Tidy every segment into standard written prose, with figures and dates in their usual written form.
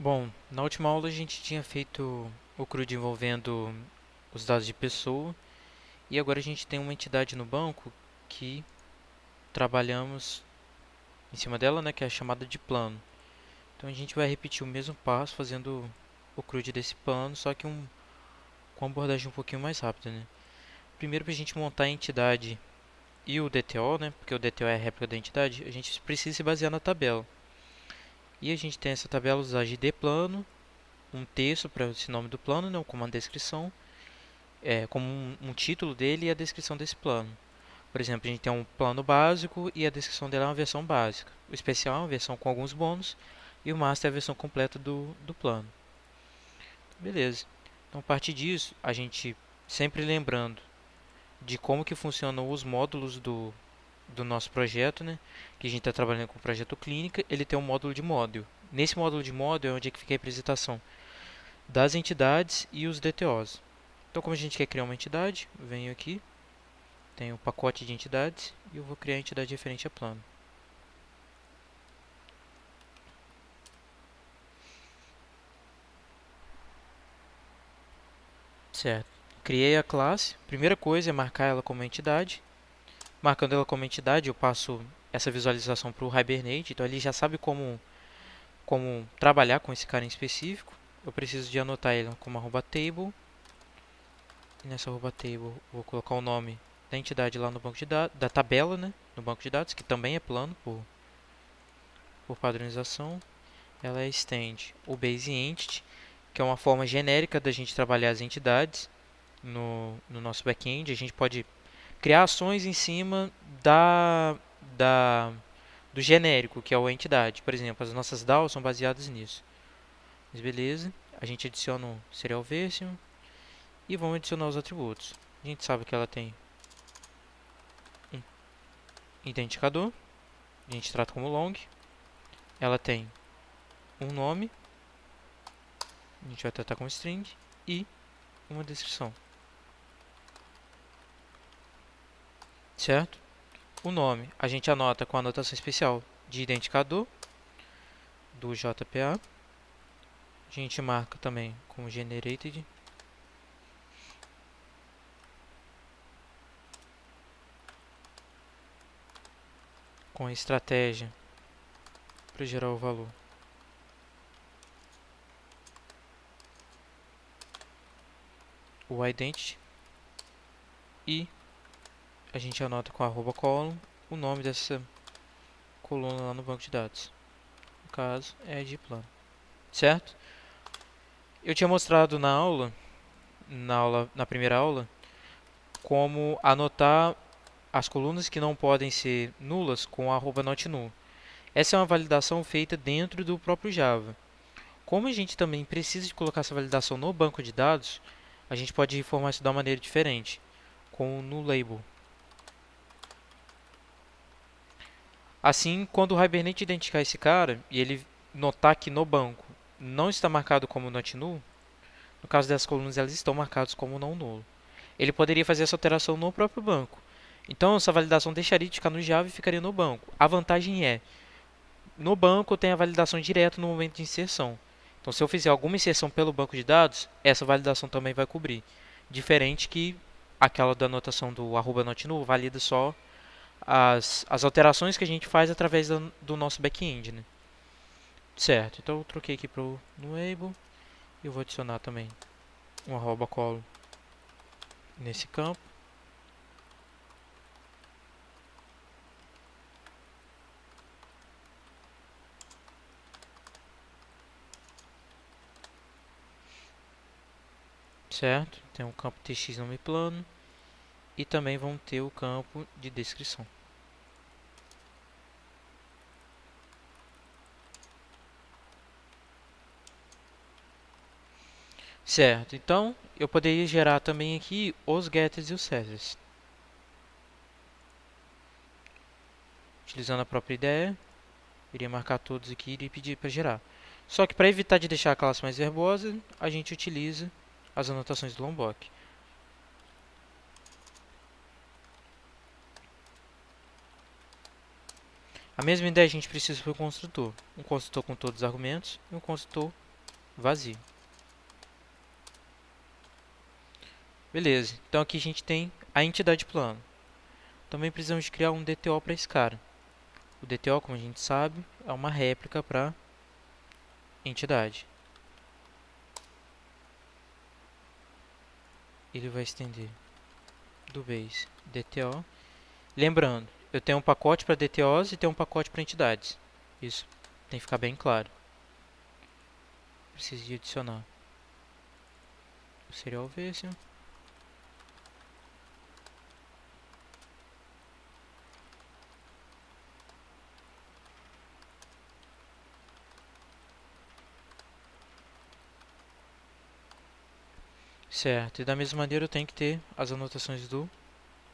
Bom, na última aula a gente tinha feito o CRUD envolvendo os dados de pessoa e agora a gente tem uma entidade no banco que trabalhamos em cima dela, né, que é a chamada de plano. Então a gente vai repetir o mesmo passo fazendo o CRUD desse plano, só que com uma abordagem um pouquinho mais rápida, né? Primeiro, para a gente montar a entidade e o DTO, né, porque o DTO é a réplica da entidade, a gente precisa se basear na tabela. E a gente tem essa tabela usar GD plano, um texto para esse nome do plano, né, como uma descrição, como um título dele e a descrição desse plano. Por exemplo, a gente tem um plano básico e a descrição dele é uma versão básica. O especial é uma versão com alguns bônus e o master é a versão completa do plano. Beleza. Então, a partir disso, a gente sempre lembrando de como que funcionam os módulos do nosso projeto, né? Que a gente está trabalhando com o projeto clínica, ele tem um módulo de módulo. Nesse módulo de módulo é onde é que fica a representação das entidades e os DTOs. Então, como a gente quer criar uma entidade, eu venho aqui, tenho o pacote de entidades e eu vou criar a entidade referente a plano. Certo. Criei a classe. Primeira coisa é marcar ela como entidade. Marcando ela como entidade, eu passo essa visualização para o Hibernate. Então ele já sabe como trabalhar com esse cara em específico. Eu preciso de anotar ele como @table. E nessa @table vou colocar o nome da entidade lá no banco de dados, da tabela, né, no banco de dados, que também é plano por padronização. Ela estende o base entity, que é uma forma genérica da gente trabalhar as entidades no nosso back-end. A gente pode criar ações em cima da, da do genérico, que é a entidade. Por exemplo, as nossas DAOs são baseadas nisso. Mas beleza, a gente adiciona o serial version e vamos adicionar os atributos. A gente sabe que ela tem um identificador, a gente trata como long. Ela tem um nome, a gente vai tratar como string, e uma descrição, certo? O nome a gente anota com a anotação especial de identificador do JPA. A gente marca também com generated com a estratégia para gerar o valor. O identity e a gente anota com @column o nome dessa coluna lá no banco de dados. No caso é de plano, certo? Eu tinha mostrado na primeira aula, como anotar as colunas que não podem ser nulas com @notNull. Essa é uma validação feita dentro do próprio Java. Como a gente também precisa de colocar essa validação no banco de dados, a gente pode reformar isso de uma maneira diferente, com o nullLabel. Assim, quando o Hibernate identificar esse cara e ele notar que no banco não está marcado como not null, no caso das colunas elas estão marcadas como não nulo, ele poderia fazer essa alteração no próprio banco. Então essa validação deixaria de ficar no Java e ficaria no banco. A vantagem é, no banco eu tenho a validação direto no momento de inserção. Então se eu fizer alguma inserção pelo banco de dados, essa validação também vai cobrir. Diferente que aquela da anotação do @notnull valida só as alterações que a gente faz através do nosso back-end, né? Certo, então eu troquei aqui para o enable e eu vou adicionar também um @colo nesse campo. Certo, tem um campo tx nome plano e também vão ter o campo de descrição. Certo, então eu poderia gerar também aqui os getters e os setters. Utilizando a própria ideia, iria marcar todos aqui e iria pedir para gerar. Só que para evitar de deixar a classe mais verbosa, a gente utiliza as anotações do Lombok. A mesma ideia a gente precisa para o construtor. Um construtor com todos os argumentos e um construtor vazio. Beleza, então aqui a gente tem a entidade plano. Também precisamos de criar um DTO para esse cara. O DTO, como a gente sabe, é uma réplica para entidade. Ele vai estender do base DTO. Lembrando, eu tenho um pacote para DTOs e tenho um pacote para entidades. Isso tem que ficar bem claro. Preciso de adicionar o serial version. Certo, e da mesma maneira eu tenho que ter as anotações do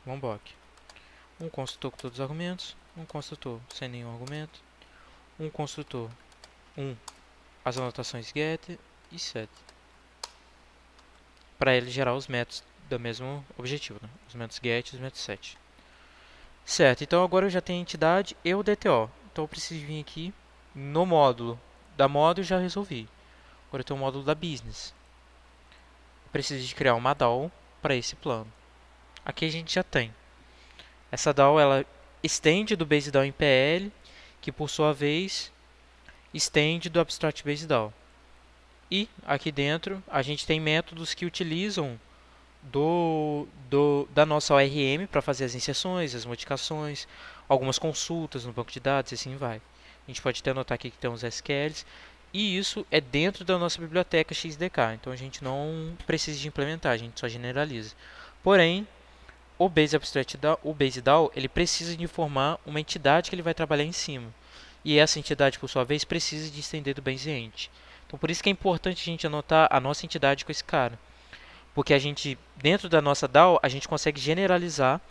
Lombok. Um construtor com todos os argumentos, um construtor sem nenhum argumento, um construtor, as anotações get e set, para ele gerar os métodos do mesmo objetivo, né? Os métodos get e os métodos set. Certo, então agora eu já tenho a entidade e o DTO. Então eu preciso vir aqui no módulo da modo eu já resolvi. Agora eu tenho o módulo da business. Eu preciso de criar uma DAO para esse plano. Aqui a gente já tem. Essa DAO ela estende do Base DAO em PL, que por sua vez estende do Abstract Base DAO. E aqui dentro a gente tem métodos que utilizam da nossa ORM para fazer as inserções, as modificações, algumas consultas no banco de dados e assim vai. A gente pode até anotar aqui que tem os SQLs. E isso é dentro da nossa biblioteca XDK. Então a gente não precisa de implementar, a gente só generaliza. Porém, o Base Abstract DAO, o Base DAO, ele precisa de informar uma entidade que ele vai trabalhar em cima. E essa entidade, por sua vez, precisa de estender do Baseent. Então por isso que é importante a gente anotar a nossa entidade com esse cara. Porque a gente, dentro da nossa DAO, a gente consegue generalizar,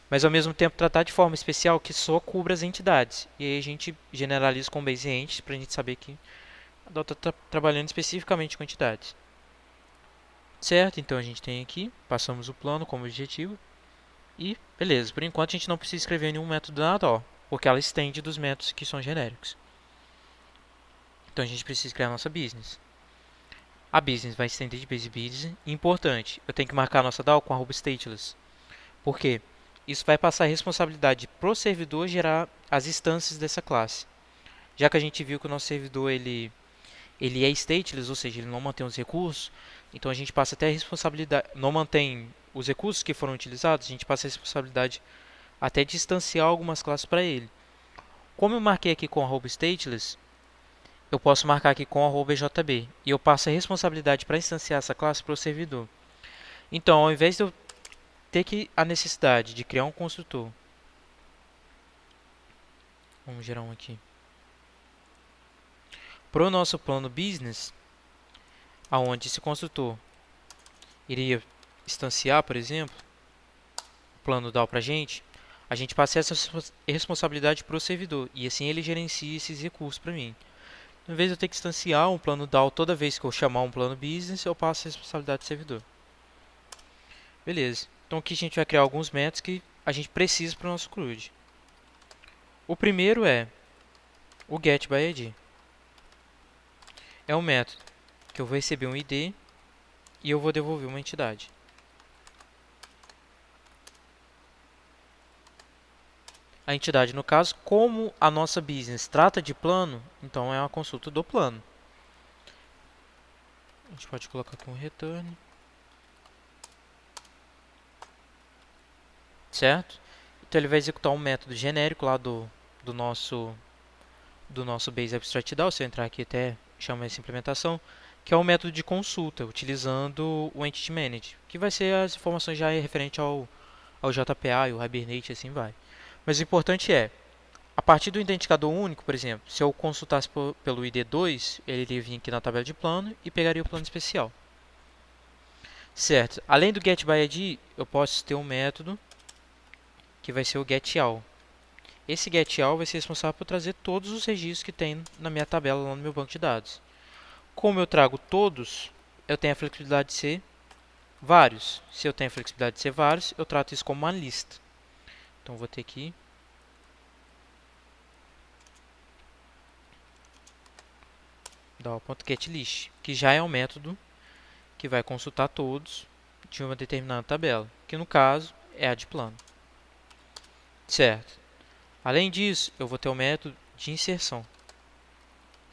mas ao mesmo tempo tratar de forma especial que só cubra as entidades. E aí a gente generaliza com o Baseent para a gente saber que a DAO está trabalhando especificamente com entidades. Certo, então a gente tem aqui, passamos o plano como objetivo. E beleza, por enquanto a gente não precisa escrever nenhum método na DAO, porque ela estende dos métodos que são genéricos. Então a gente precisa criar a nossa business. A business vai estender de base business. Importante, eu tenho que marcar a nossa DAO com @stateless. Por quê? Isso vai passar a responsabilidade para o servidor gerar as instâncias dessa classe. Já que a gente viu que o nosso servidor ele é stateless, ou seja, ele não mantém os recursos, então a gente passa até a responsabilidade, não mantém os recursos que foram utilizados, a gente passa a responsabilidade até de instanciar algumas classes para ele. Como eu marquei aqui com @stateless, eu posso marcar aqui com @jb e eu passo a responsabilidade para instanciar essa classe para o servidor. Então, ao invés de eu ter a necessidade de criar um construtor, vamos gerar um aqui, para o nosso plano business, aonde esse construtor iria instanciar, por exemplo, o plano DAO para a gente passa essa responsabilidade para o servidor e assim ele gerencia esses recursos para mim. Em vez de eu ter que instanciar um plano DAO toda vez que eu chamar um plano business, eu passo a responsabilidade do servidor. Beleza. Então aqui a gente vai criar alguns métodos que a gente precisa para o nosso CRUD. O primeiro é o getById. É um método que eu vou receber um ID e eu vou devolver uma entidade. A entidade, no caso, como a nossa business trata de plano, então é uma consulta do plano. A gente pode colocar aqui um return. Certo? Então ele vai executar um método genérico lá do nosso Base Abstract DAO. Se eu entrar aqui até chama essa implementação, que é o método de consulta, utilizando o Entity Manager, que vai ser as informações já referentes ao JPA e o Hibernate, assim vai. Mas o importante é, a partir do identificador único, por exemplo, se eu consultasse pelo ID2, ele iria vir aqui na tabela de plano e pegaria o plano especial. Certo. Além do getById, eu posso ter um método que vai ser o getAll. Esse getAll vai ser responsável por trazer todos os registros que tem na minha tabela lá no meu banco de dados. Como eu trago todos, eu tenho a flexibilidade de ser vários. Se eu tenho a flexibilidade de ser vários, eu trato isso como uma lista. Então vou ter aqui dar o .getList, que já é um método que vai consultar todos de uma determinada tabela, que no caso é a de plano. Certo. Além disso, eu vou ter o método de inserção.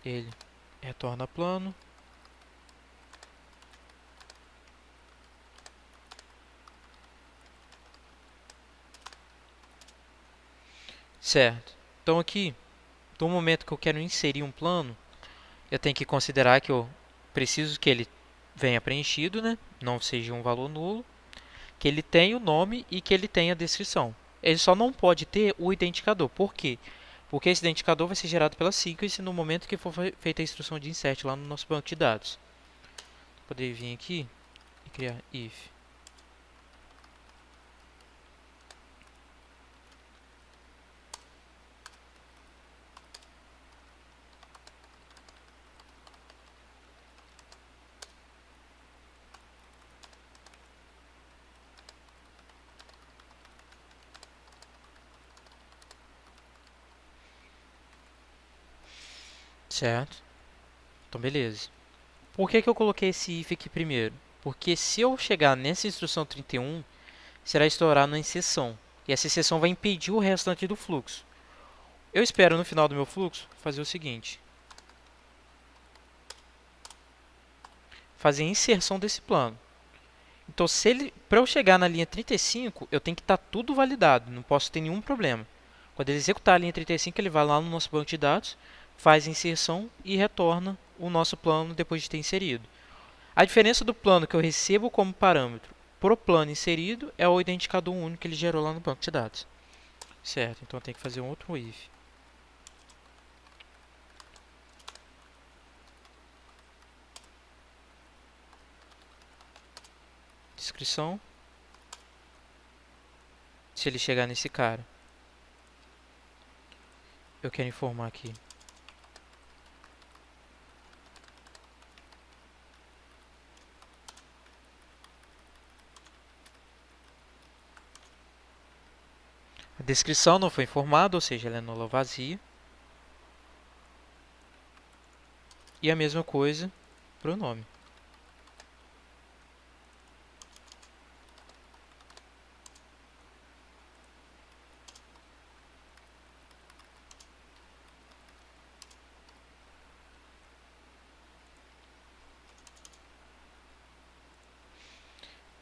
Ele retorna plano. Certo. Então aqui, no momento que eu quero inserir um plano, eu tenho que considerar que eu preciso que ele venha preenchido, né? Não seja um valor nulo, que ele tenha o nome e que ele tenha a descrição. Ele só não pode ter o identificador. Por quê? Porque esse identificador vai ser gerado pela sequence no momento que for feita a instrução de insert lá no nosso banco de dados. Vou poder vir aqui e criar if. Certo? Então, beleza. Por que eu coloquei esse if aqui primeiro? Porque se eu chegar nessa instrução 31, será estourado na exceção. E essa exceção vai impedir o restante do fluxo. Eu espero no final do meu fluxo fazer o seguinte. Fazer a inserção desse plano. Então, para eu chegar na linha 35, eu tenho que estar tudo validado. Não posso ter nenhum problema. Quando ele executar a linha 35, ele vai lá no nosso banco de dados, faz a inserção e retorna o nosso plano depois de ter inserido. A diferença do plano que eu recebo como parâmetro para o plano inserido é o identificador único que ele gerou lá no banco de dados. Certo, então eu tenho que fazer um outro if. Descrição. Se ele chegar nesse cara, eu quero informar aqui. A descrição não foi informada, ou seja, ela é nula ou vazia. E a mesma coisa para o nome.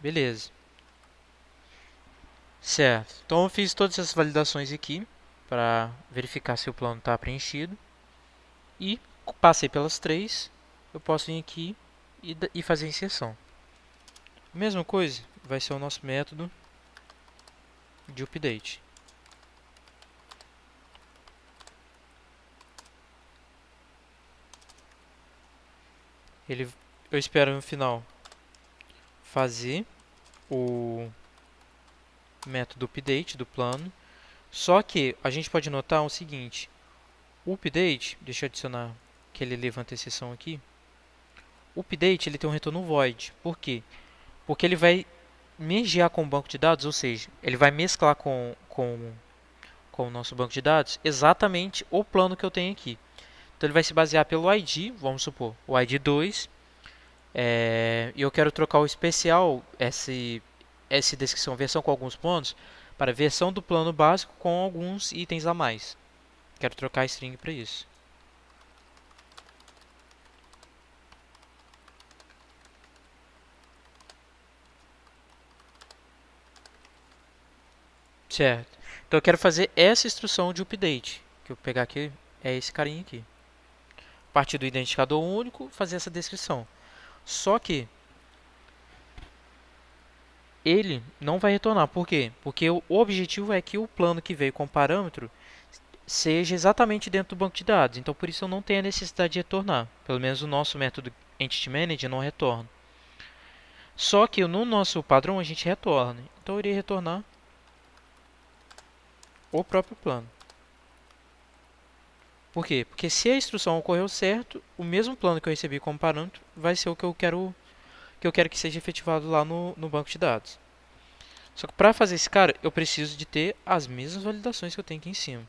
Beleza. Certo. Então eu fiz todas essas validações aqui para verificar se o plano está preenchido. E passei pelas três. Eu posso vir aqui e fazer a inserção. Mesma coisa vai ser o nosso método de update. Eu espero no final fazer o método update do plano. Só que a gente pode notar o seguinte. O update, deixa eu adicionar que ele levanta a exceção aqui. O update ele tem um retorno void. Por quê? Porque ele vai mergear com o banco de dados, ou seja, ele vai mesclar com o nosso banco de dados exatamente o plano que eu tenho aqui. Então ele vai se basear pelo ID, vamos supor, o ID 2, e eu quero trocar o especial, essa descrição, versão com alguns pontos, para a versão do plano básico com alguns itens a mais. Quero trocar a string para isso. Certo. Então eu quero fazer essa instrução de update, que eu vou pegar aqui, é esse carinha aqui. A partir do identificador único, fazer essa descrição. Só que ele não vai retornar. Por quê? Porque o objetivo é que o plano que veio com o parâmetro seja exatamente dentro do banco de dados. Então, por isso eu não tenho a necessidade de retornar. Pelo menos o nosso método Entity Manager não retorna. Só que no nosso padrão a gente retorna. Então, eu irei retornar o próprio plano. Por quê? Porque se a instrução ocorreu certo, o mesmo plano que eu recebi como parâmetro vai ser o que eu quero que seja efetivado lá no banco de dados. Só que para fazer esse cara, eu preciso de ter as mesmas validações que eu tenho aqui em cima.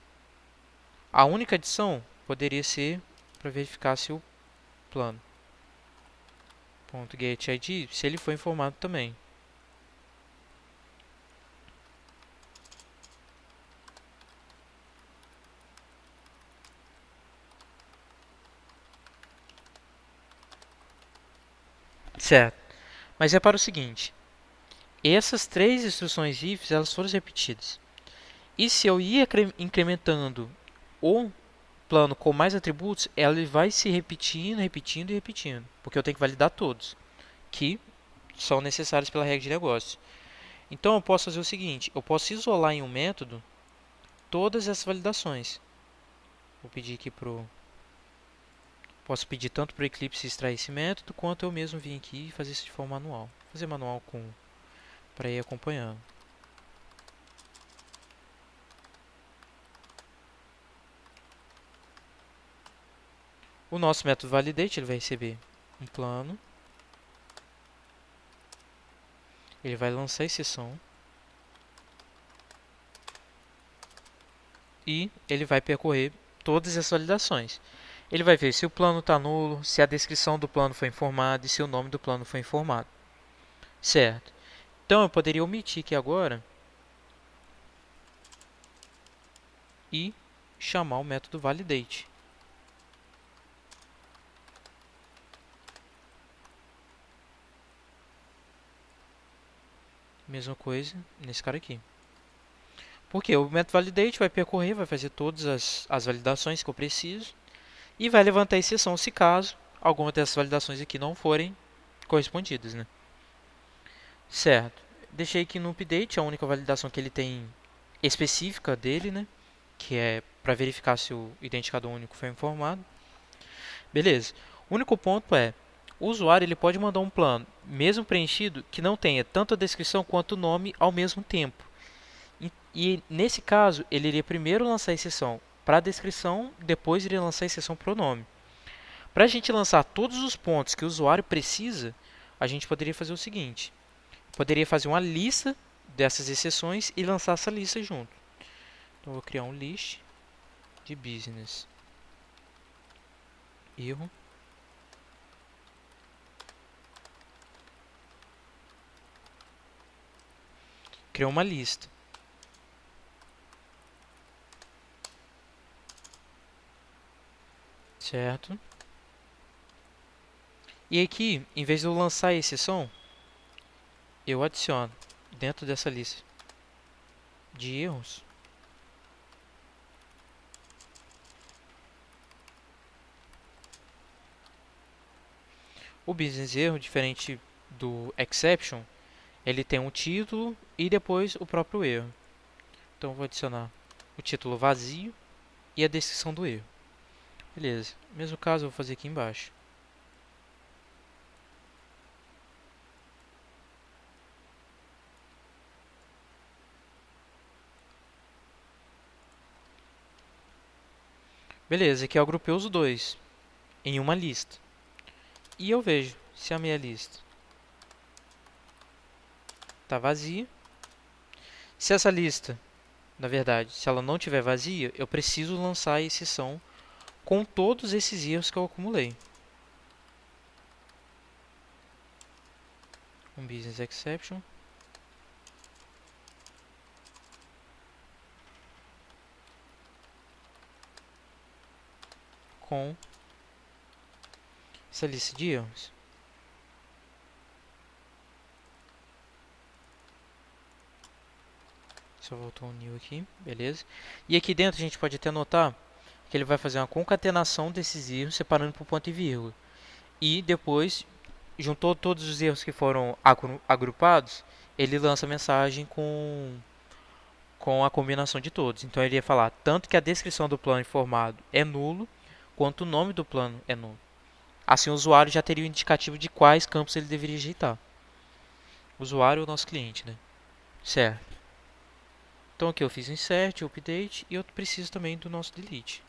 A única adição poderia ser para verificar se o plano. .getID, se ele for informado também. Certo. Mas repara o seguinte. Essas três instruções ifs, elas foram repetidas. E se eu ir incrementando o plano com mais atributos, ele vai se repetindo, repetindo e repetindo. Porque eu tenho que validar todos, que são necessários pela regra de negócio. Então eu posso fazer o seguinte, eu posso isolar em um método todas essas validações. Vou pedir aqui posso pedir tanto para o Eclipse extrair esse método, quanto eu mesmo vir aqui e fazer isso de forma manual. Vou fazer manual para ir acompanhando. O nosso método validate, ele vai receber um plano. Ele vai lançar a exceção. E ele vai percorrer todas as validações. Ele vai ver se o plano está nulo, se a descrição do plano foi informada e se o nome do plano foi informado. Certo. Então eu poderia omitir aqui agora e chamar o método validate. Mesma coisa nesse cara aqui. Porque o método validate vai percorrer, vai fazer todas as validações que eu preciso e vai levantar a exceção se caso alguma dessas validações aqui não forem correspondidas, né? Certo. Deixei aqui no update a única validação que ele tem específica dele, né? Que é para verificar se o identificador único foi informado. Beleza. O único ponto é, o usuário ele pode mandar um plano, mesmo preenchido, que não tenha tanto a descrição quanto o nome ao mesmo tempo. E nesse caso, ele iria primeiro lançar a exceção para a descrição, depois iria lançar a exceção para o nome. Para a gente lançar todos os pontos que o usuário precisa, a gente poderia fazer o seguinte. Poderia fazer uma lista dessas exceções e lançar essa lista junto. Então, eu vou criar um list de business. Erro. Criar uma lista. Certo. E aqui, em vez de eu lançar a exceção, eu adiciono dentro dessa lista de erros o business erro, diferente do exception, ele tem um título e depois o próprio erro. Então eu vou adicionar o título vazio e a descrição do erro. Beleza, mesmo caso eu vou fazer aqui embaixo. Beleza, aqui eu agrupei os dois em uma lista. E eu vejo se a minha lista está vazia. Se essa lista, na verdade, se ela não estiver vazia, eu preciso lançar a exceção com todos esses erros que eu acumulei. Um business exception. Com essa lista de erros. Só voltou um new aqui, beleza. E aqui dentro a gente pode até notar que ele vai fazer uma concatenação desses erros, separando por ponto e vírgula. E depois, juntou todos os erros que foram agrupados, ele lança a mensagem com a combinação de todos. Então ele ia falar tanto que a descrição do plano informado é nulo, quanto o nome do plano é nulo. Assim o usuário já teria o indicativo de quais campos ele deveria rejeitar. O usuário é o nosso cliente, né? Certo. Então aqui eu fiz insert, update e eu preciso também do nosso delete.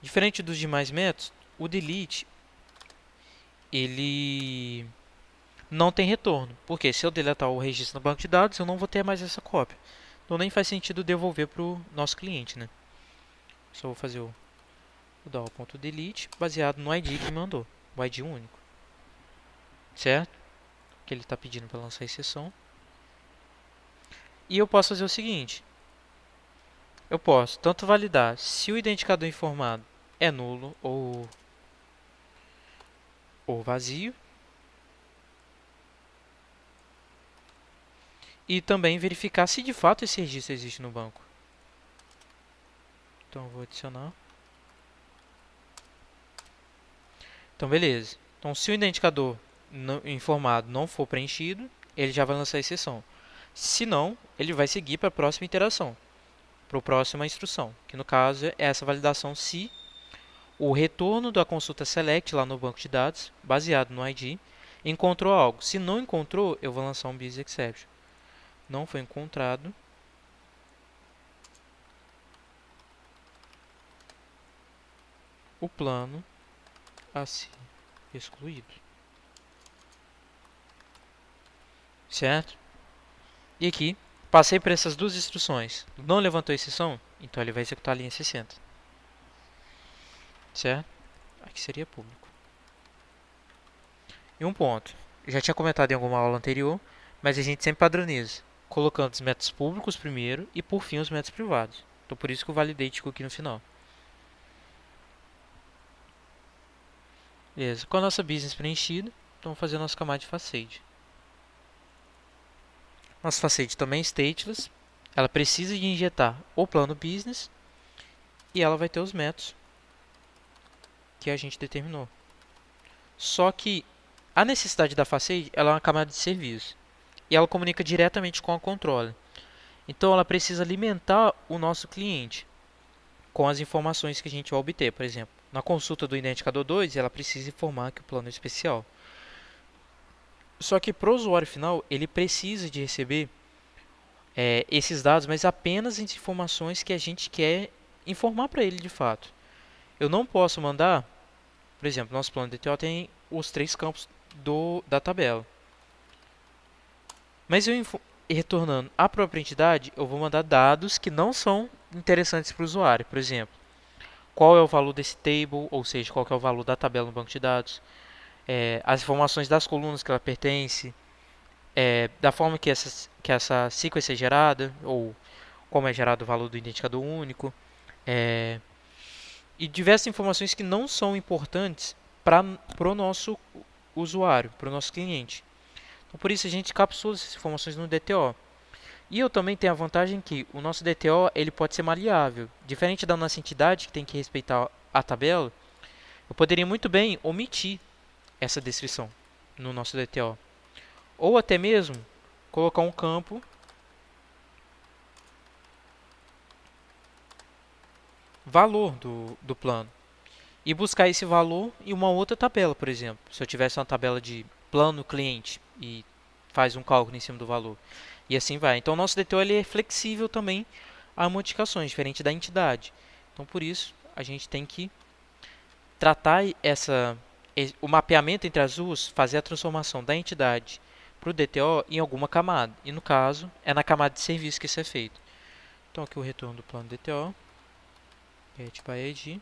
Diferente dos demais métodos, o delete ele não tem retorno, porque se eu deletar o registro no banco de dados, eu não vou ter mais essa cópia. Então nem faz sentido devolver para o nosso cliente, né? Só vou fazer o DAO.delete baseado no ID que mandou, o ID único, certo? Que ele está pedindo para lançar a exceção. E eu posso fazer o seguinte: eu posso tanto validar se o identificador informado é nulo ou vazio, e também verificar se de fato esse registro existe no banco. Então eu vou adicionar. Então beleza. Então se o identificador informado não for preenchido, ele já vai lançar a exceção. Se não, ele vai seguir para a próxima iteração, para a próxima instrução, que no caso é essa validação se o retorno da consulta select lá no banco de dados, baseado no ID, encontrou algo. Se não encontrou, eu vou lançar um business exception. Não foi encontrado. O plano a ser excluído. Certo? E aqui, passei por essas duas instruções. Não levantou exceção, então ele vai executar a linha 60. Certo? Aqui seria público. E um ponto. Eu já tinha comentado em alguma aula anterior, mas a gente sempre padroniza, colocando os métodos públicos primeiro e por fim os métodos privados. Então por isso que o validate ficou aqui no final. Beleza. Com a nossa business preenchida, então vamos fazer a nossa camada de facade. Nossa facade também é stateless. Ela precisa de injetar o plano business e ela vai ter os métodos que a gente determinou. Só que a necessidade da facade ela é uma camada de serviço e ela comunica diretamente com a controller. Então ela precisa alimentar o nosso cliente com as informações que a gente vai obter. Por exemplo, na consulta do identificador 2, ela precisa informar que o plano é especial. Só que para o usuário final, ele precisa de receber esses dados, mas apenas as informações que a gente quer informar para ele de fato. Eu não posso mandar, por exemplo, nosso plano de DTO tem os 3 campos da tabela. Mas eu retornando à própria entidade, eu vou mandar dados que não são interessantes para o usuário. Por exemplo, qual é o valor desse table, ou seja, qual é o valor da tabela no banco de dados, as informações das colunas que ela pertence, da forma que essa sequência é gerada, ou como é gerado o valor do identificador único, e diversas informações que não são importantes para o nosso usuário, para o nosso cliente. Então, por isso a gente capsula essas informações no DTO. E eu também tenho a vantagem que o nosso DTO ele pode ser maleável. Diferente da nossa entidade, que tem que respeitar a tabela, eu poderia muito bem omitir essa descrição no nosso DTO. Ou até mesmo colocar um campo valor do plano e buscar esse valor em uma outra tabela, por exemplo. Se eu tivesse uma tabela de plano cliente e faz um cálculo em cima do valor. E assim vai. Então, o nosso DTO ele é flexível também a modificações, diferente da entidade. Então, por isso, a gente tem que tratar o mapeamento entre as duas, fazer a transformação da entidade para o DTO em alguma camada. E, no caso, é na camada de serviço que isso é feito. Então, aqui o retorno do plano DTO. Get by ID.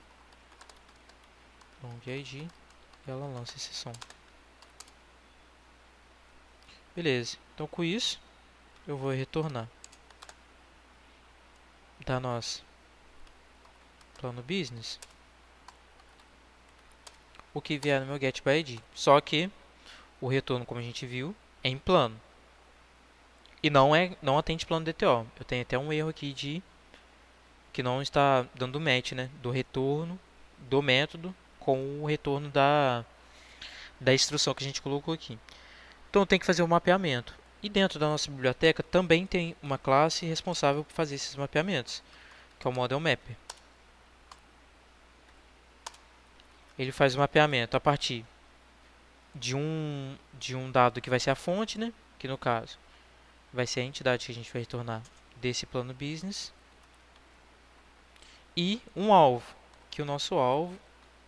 Long ID. E ela lança exceção. Beleza. Então, com isso, eu vou retornar da nossa plano business o que vier no meu get by ID. Só que o retorno, como a gente viu, é em plano. E não atende plano DTO. Eu tenho até um erro aqui de que não está dando match, né, do retorno do método com o retorno da instrução que a gente colocou aqui. Então tem que fazer o mapeamento. E dentro da nossa biblioteca também tem uma classe responsável por fazer esses mapeamentos, que é o Model Mapper. Ele faz o mapeamento a partir de um dado que vai ser a fonte, né, que no caso vai ser a entidade que a gente vai retornar desse plano business, e um alvo, que o nosso alvo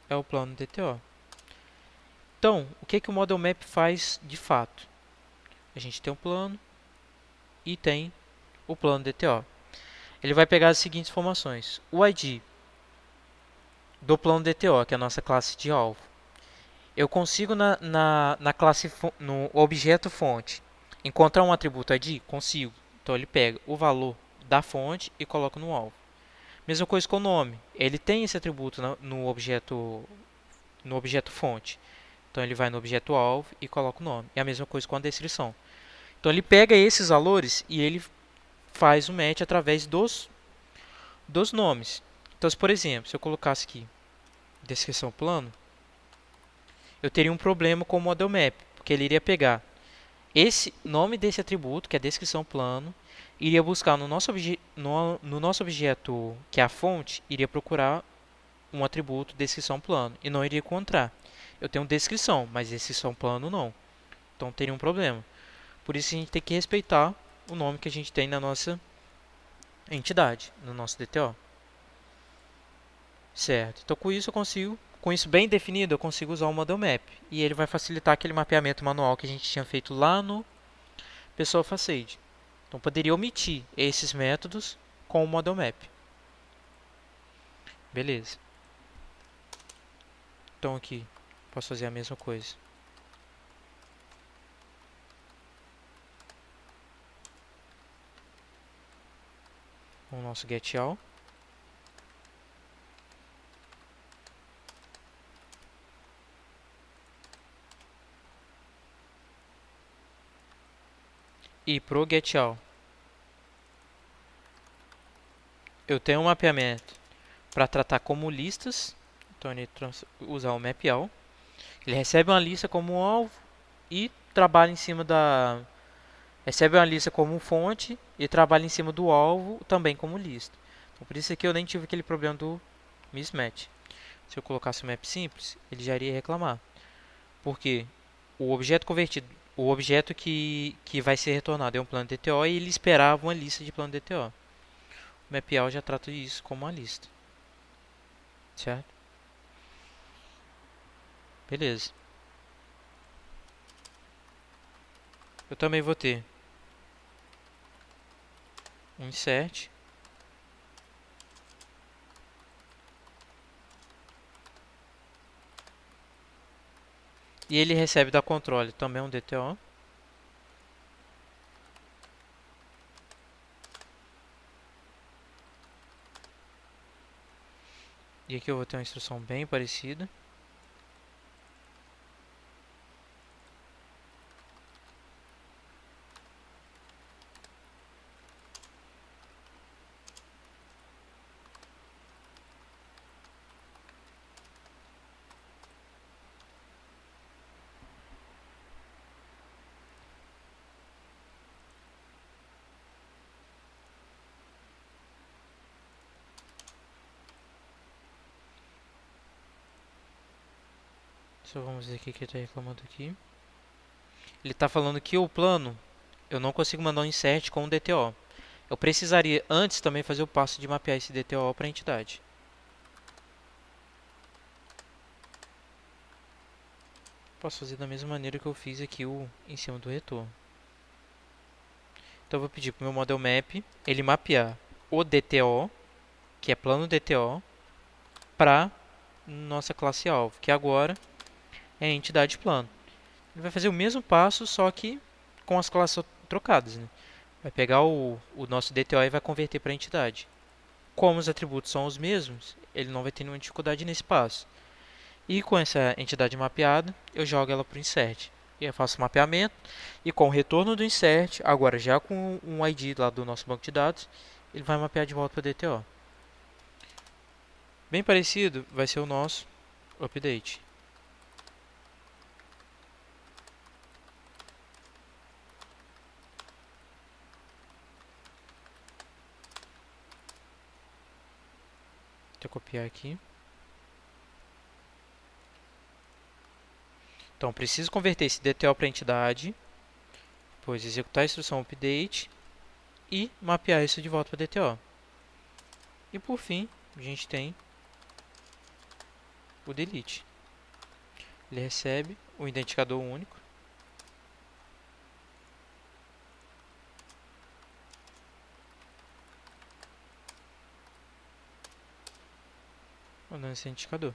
é o plano DTO. Então, o que o Model Map faz de fato? A gente tem um plano e tem o plano DTO. Ele vai pegar as seguintes informações: o ID do plano DTO, que é a nossa classe de alvo. Eu consigo na classe no objeto fonte encontrar um atributo ID? Consigo. Então ele pega o valor da fonte e coloca no alvo. Mesma coisa com o nome. Ele tem esse atributo no objeto fonte. Então ele vai no objeto alvo e coloca o nome. É a mesma coisa com a descrição. Então ele pega esses valores e ele faz o match através dos nomes. Então, por exemplo, se eu colocasse aqui descrição plano, eu teria um problema com o model map, porque ele iria pegar esse nome desse atributo, que é descrição plano, iria buscar no nosso objeto, que é a fonte, iria procurar um atributo descrição plano e não iria encontrar. Eu tenho descrição, mas descrição plano não. Então teria um problema. Por isso a gente tem que respeitar o nome que a gente tem na nossa entidade, no nosso DTO. Certo. Então com isso eu consigo, com isso bem definido, eu consigo usar o model map. E ele vai facilitar aquele mapeamento manual que a gente tinha feito lá no Pessoal Facade. Então poderia omitir esses métodos com o model map. Beleza. Então aqui posso fazer a mesma coisa. Com o nosso getAll. E pro getAll eu tenho um mapeamento para tratar como listas. Então ele usar o mapAll. Ele recebe uma lista como alvo e trabalha em cima da recebe uma lista como fonte e trabalha em cima do alvo também como lista. Então, por isso aqui eu nem tive aquele problema do mismatch. Se eu colocasse o map simples, ele já iria reclamar. Porque o objeto convertido, o objeto que vai ser retornado é um plano DTO e ele esperava uma lista de plano DTO. O mapAll já trata isso como uma lista. Certo? Beleza. Eu também vou ter um insert. E ele recebe da controle também um DTO. E aqui eu vou ter uma instrução bem parecida. Só vamos ver o que ele está reclamando aqui. Ele está falando que o plano eu não consigo mandar um insert com o DTO. Eu precisaria antes também fazer o passo de mapear esse DTO para a entidade. Posso fazer da mesma maneira que eu fiz aqui em cima do retorno. Então eu vou pedir para o meu model map ele mapear o DTO, que é plano DTO, para nossa classe alvo, que agora é a entidade plano. Ele vai fazer o mesmo passo, só que com as classes trocadas, né? Vai pegar o nosso DTO e vai converter para a entidade. Como os atributos são os mesmos, ele não vai ter nenhuma dificuldade nesse passo. E com essa entidade mapeada, eu jogo ela para o insert. E eu faço o mapeamento. E com o retorno do insert, agora já com um ID lá do nosso banco de dados, ele vai mapear de volta para o DTO. Bem parecido vai ser o nosso update. Deixa eu copiar aqui. Então, preciso converter esse DTO para entidade, depois executar a instrução update e mapear isso de volta para DTO. E por fim, a gente tem o delete. Ele recebe o identificador único. rodando esse indicador.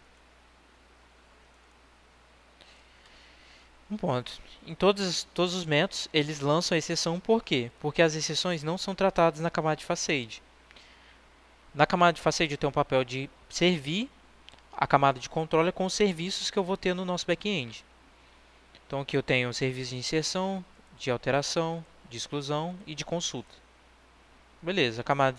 Um ponto. Em todos os métodos, eles lançam a exceção por quê? Porque as exceções não são tratadas na camada de facade. Na camada de facade eu tenho o papel de servir a camada de controle com os serviços que eu vou ter no nosso back-end. Então aqui eu tenho o serviço de inserção, de alteração, de exclusão e de consulta. Beleza, a camada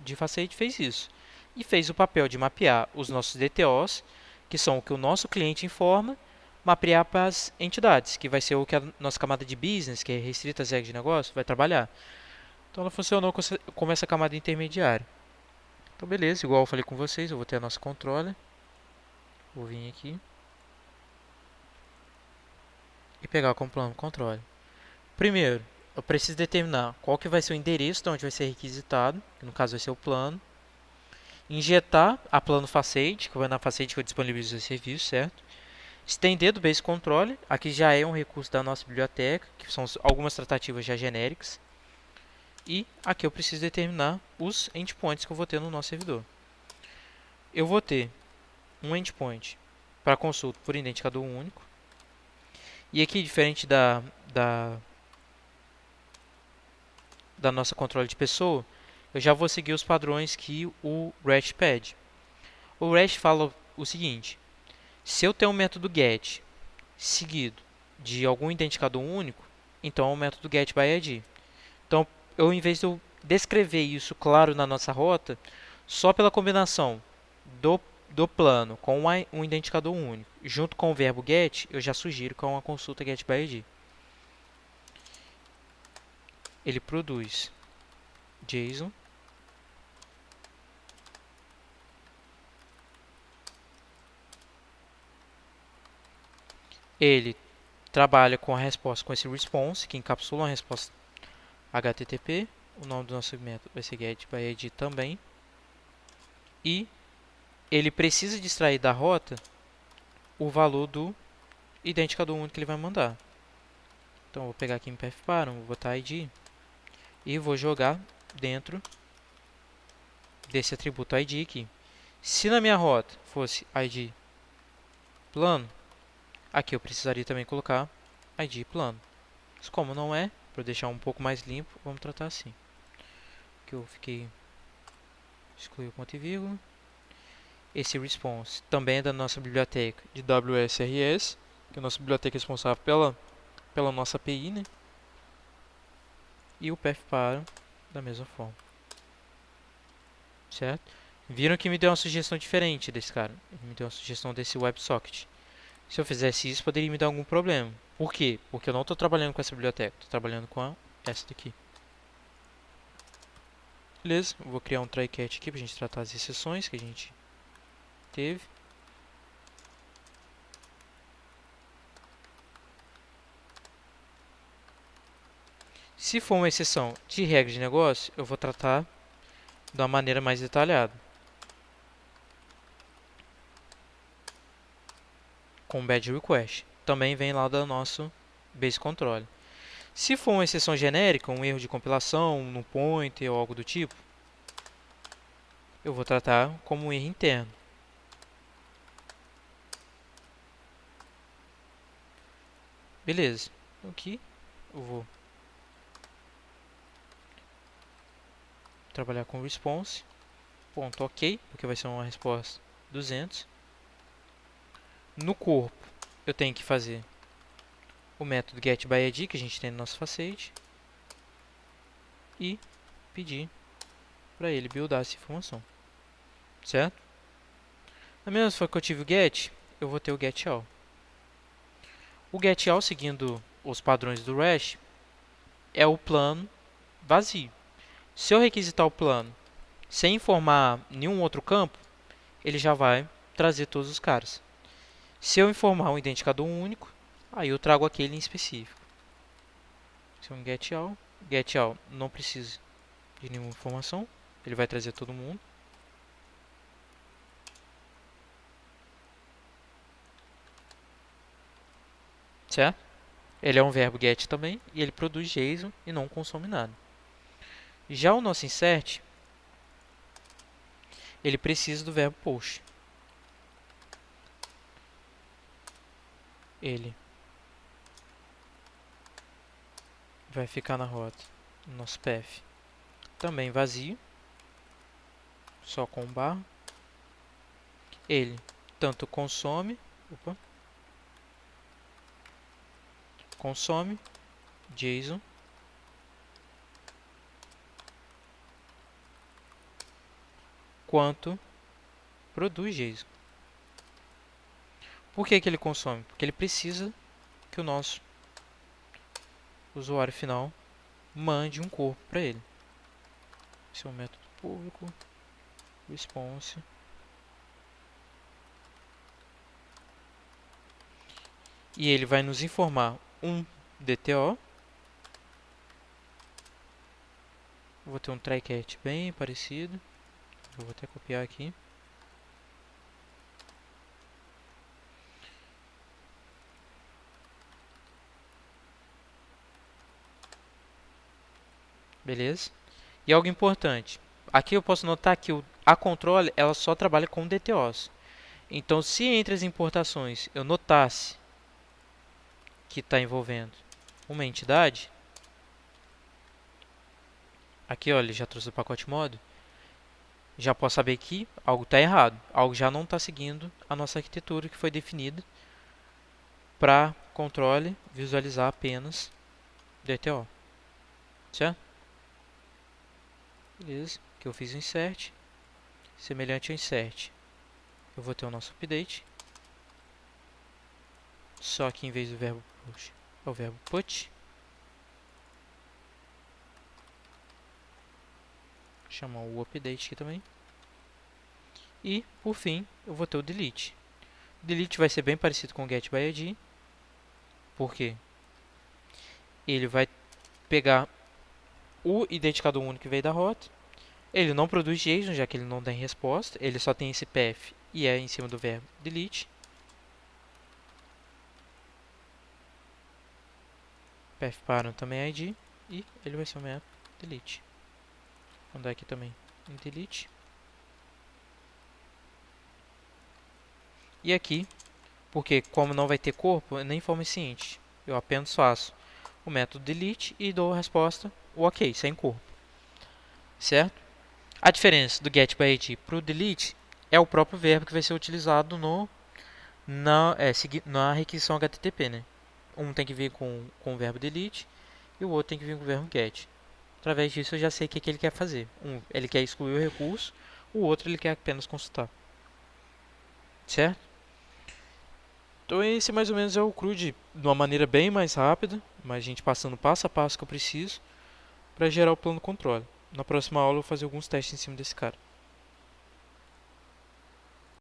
de facade fez isso. E fez o papel de mapear os nossos DTOs, que são o que o nosso cliente informa, mapear para as entidades, que vai ser o que a nossa camada de business, que é restrita às regras de negócio, vai trabalhar. Então ela funcionou como essa camada intermediária. Então beleza, igual eu falei com vocês, eu vou ter a nossa controller. Vou vir aqui e pegar como plano controle. Primeiro, eu preciso determinar qual que vai ser o endereço de onde vai ser requisitado, que no caso vai ser o plano. Injetar a plano facade, que vai na facade que eu disponibilizo o serviço, certo? Estender do base controle, aqui já é um recurso da nossa biblioteca, que são algumas tratativas já genéricas. E aqui eu preciso determinar os endpoints que eu vou ter no nosso servidor. Eu vou ter um endpoint para consulta por identificador único. E aqui, diferente da nossa controle de pessoa, eu já vou seguir os padrões que o REST pede. O REST fala o seguinte: se eu tenho um método GET seguido de algum identificador único, então é o método getById. Então, em vez de eu descrever isso claro na nossa rota, só pela combinação do plano com um identificador único, junto com o verbo get, eu já sugiro que é uma consulta getById. Ele produz JSON. Ele trabalha com a resposta, com esse response, que encapsula uma resposta HTTP. O nome do nosso método vai ser getById também. E ele precisa de extrair da rota o valor do identificador único que ele vai mandar. Então, eu vou pegar aqui em pathparam, vou botar ID e vou jogar dentro desse atributo ID aqui. Se na minha rota fosse ID plano, aqui eu precisaria também colocar ID plano. Mas como não é, para deixar um pouco mais limpo, vamos tratar assim. Aqui eu excluí o ponto e vírgula. Esse response também é da nossa biblioteca de WSRS, que é a nossa biblioteca responsável pela nossa API, né? E o pathparam da mesma forma. Certo? Viram que me deu uma sugestão diferente desse cara. Ele me deu uma sugestão desse WebSocket. Se eu fizesse isso, poderia me dar algum problema. Por quê? Porque eu não estou trabalhando com essa biblioteca. Estou trabalhando com essa daqui. Beleza. Eu vou criar um try-catch aqui para a gente tratar as exceções que a gente teve. Se for uma exceção de regra de negócio, eu vou tratar de uma maneira mais detalhada. Com badge request. Também vem lá do nosso base controle. Se for uma exceção genérica, um erro de compilação, no pointer ou algo do tipo, eu vou tratar como um erro interno. Beleza. Aqui eu vou trabalhar com response. Ponto ok, porque vai ser uma resposta 200. No corpo, eu tenho que fazer o método getById, que a gente tem no nosso facade, e pedir para ele buildar essa informação. Certo? Na mesma forma que eu tive o get, eu vou ter o getAll. O getAll, seguindo os padrões do REST, é o plano vazio. Se eu requisitar o plano sem informar nenhum outro campo, ele já vai trazer todos os caras. Se eu informar um identificador único, aí eu trago aquele em específico. Esse é um getAll. GetAll não precisa de nenhuma informação, ele vai trazer todo mundo. Certo? Ele é um verbo get também e ele produz JSON e não consome nada. Já o nosso insert, ele precisa do verbo post. ele vai ficar na rota, no nosso path, também vazio, só com barra. Ele tanto consome, consome JSON quanto produz JSON. Por que que ele consome? Porque ele precisa que o nosso usuário final mande um corpo para ele. Esse é o método público, response. E ele vai nos informar um DTO. Vou ter um try-catch bem parecido. Eu vou até copiar aqui. Beleza? E algo importante. Aqui eu posso notar que a controle ela só trabalha com DTOs. Então, se entre as importações eu notasse que está envolvendo uma entidade, aqui ó, ele já trouxe o pacote modo, já posso saber que algo está errado, algo já não está seguindo a nossa arquitetura que foi definida para controle visualizar apenas DTO, certo? Beleza, aqui eu fiz o insert, semelhante ao insert, eu vou ter o nosso update, só que em vez do verbo push, é o verbo put. Chamar o update aqui também. E, por fim, eu vou ter o delete. O delete vai ser bem parecido com o get by id, porque ele vai pegar o identificador único que veio da rota. Ele não produz JSON, já que ele não tem resposta. Ele só tem esse path e é em cima do verbo delete. Path parent também é id. E ele vai ser o método delete. Vou andar aqui também em delete. E aqui, porque como não vai ter corpo, eu nem forma ciente. Eu apenas faço o método delete e dou a resposta o ok, sem corpo. Certo? A diferença do get by id para o delete é o próprio verbo que vai ser utilizado na requisição HTTP, né? Um tem que vir com o verbo delete e o outro tem que vir com o verbo get. Através disso eu já sei o que ele quer fazer. Ele quer excluir o recurso, o outro ele quer apenas consultar. Certo? Então esse mais ou menos é o CRUD de uma maneira bem mais rápida, mas a gente passando passo a passo que eu preciso para gerar o plano controle. Na próxima aula eu vou fazer alguns testes em cima desse cara.